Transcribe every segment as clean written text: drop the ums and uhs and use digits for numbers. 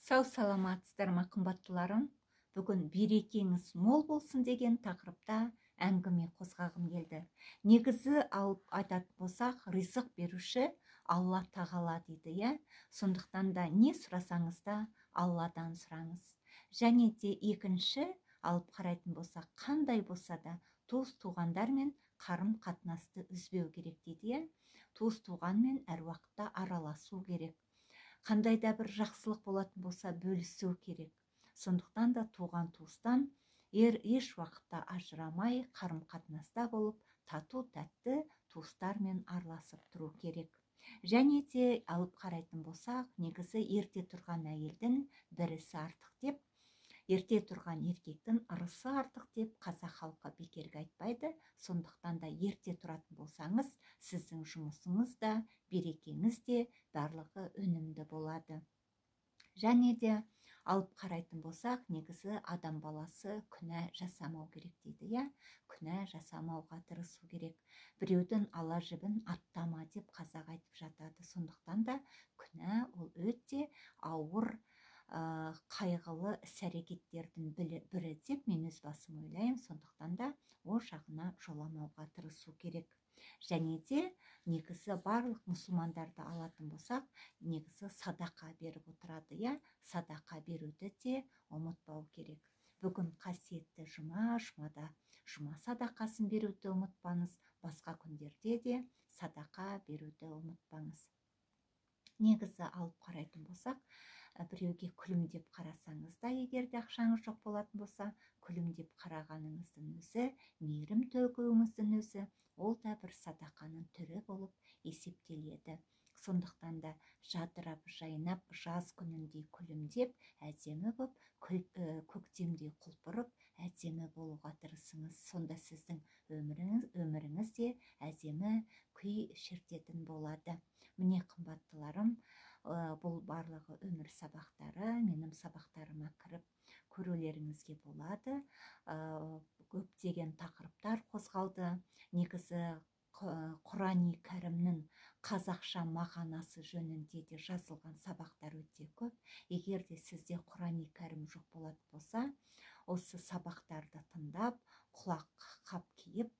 Сау саламатсыздар ма қымбаттыларым? Бүгін берекеңіз мол болсын деген тақырыпта әңгіме қозғағым келді. Негізі алып айтатын болсақ, ризық беруші Алла тағала дейді, иә? Сондықтан да не сұрасаңыз да Алладан сұраңыз. Және де екінші алып қарайтын болсақ, қандай болса да туыс-туғандармен қарым-қатынасты үзбеу керек дейді, иә? Туыс-туғанмен әр уақытта араласу керек. Қандай да бір жақсылық болатын болса бөлісу керек. Сондықтан да туған туыстан еш уақытта ажырамай қарым-қатынаста болып, тату-тәтті туыстармен араласып тұру керек. Және де алып қарайтын болсақ, негізі ерте тұрған әйелдің бірісі артық деп, ерте тұрған еркектің ырысы артық деп қазақ халқы бекерге айтпайды. Сондықтан да ерте тұратын болсаңыз, сіздің жұмысыңыз да, берекеңіз де барлығы үнемді болады. Және де алып қарайтын болсақ, негізі адам баласы күнә жасамау керек дейді, иә? Күнә жасамауға тырысу керек. Біреудің ала жібін аттама деп қазақ айтып жатады. Сондықтан да күнә ол өте ауыр, қайғылы іс-әрекеттердің бірі деп мен өз басым ойлаймын. Сондықтан да ол жағына жоламауға тырысу керек. Және де негізі барлық мұсылмандарды алатын болсақ, негізі садақа беріп отырады, иә? Садақа беруді де ұмытпау керек. Бүгін қасиетті жұмада жұма садақасын беруді ұмытпаңыз, басқа күндерде де садақа беруді ұмытпаңыз. Негізі алып қарайтын болсақ, біреуге күлімдеп қарасаңыз да, егер де ақшаңыз жоқ болатын болса, күлімдеп қарағаныңыздың өзі, мейірім төгуіңіздің өзі, ол да бір садақаның түрі болып есептеледі. Сондықтан да жадырап, жайнап, жаз күніндей күлімдеп, әдемі болып, көктемдей құлпырып, әдемі болуға тырысыңыз. Сонда сіздің өміріңіз де әдемі күй шертетін болады. Міне қымбаттыларым, бұл барлығы өмір сабақтары, менің сабақтарыма кіріп көрулеріңізге болады. Көптеген тақырыптар қозғалды. Негізі Құрани кәрімнің қазақша мағынасы жөнінде де жазылған сабақтар өте көп. Егер де сізде Құрани кәрім жоқ болатын болса, осы сабақтарды тыңдап, құлақ қап киіп,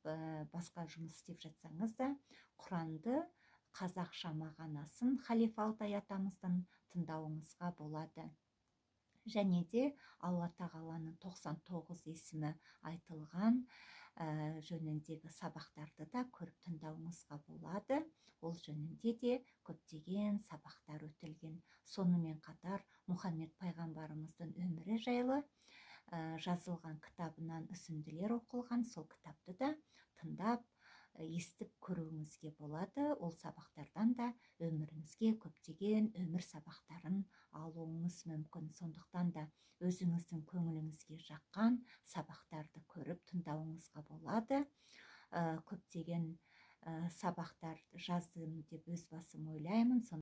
басқа жұмыс істеп жатсаңыз да, Құранды қазақша мағынасын халифа Алтай атамыздың тыңдауыңызға болады. Және де Алла тағаланың 99 есімі айтылған жөніндегі сабақтарды да көріп тыңдауыңызға болады. Ол жөнінде де көптеген сабақтар өтілген. Сонымен қатар Мұхаммед пайғамбарымыздың өмірі жайлы жазылған кітабынан үзінділер оқылған. Сол кітапты да тыңдап, естіп көруіңізге болады. Ол сабақтардан да өміріңізге көптеген өмір сабақтарын алуыңыз мүмкін. Сондықтан да өзіңіздің көңіліңізге жаққан сабақтарды көріп тыңдауыңызға болады. Көптеген сабақтар жаздым деп өз басым ойлаймын.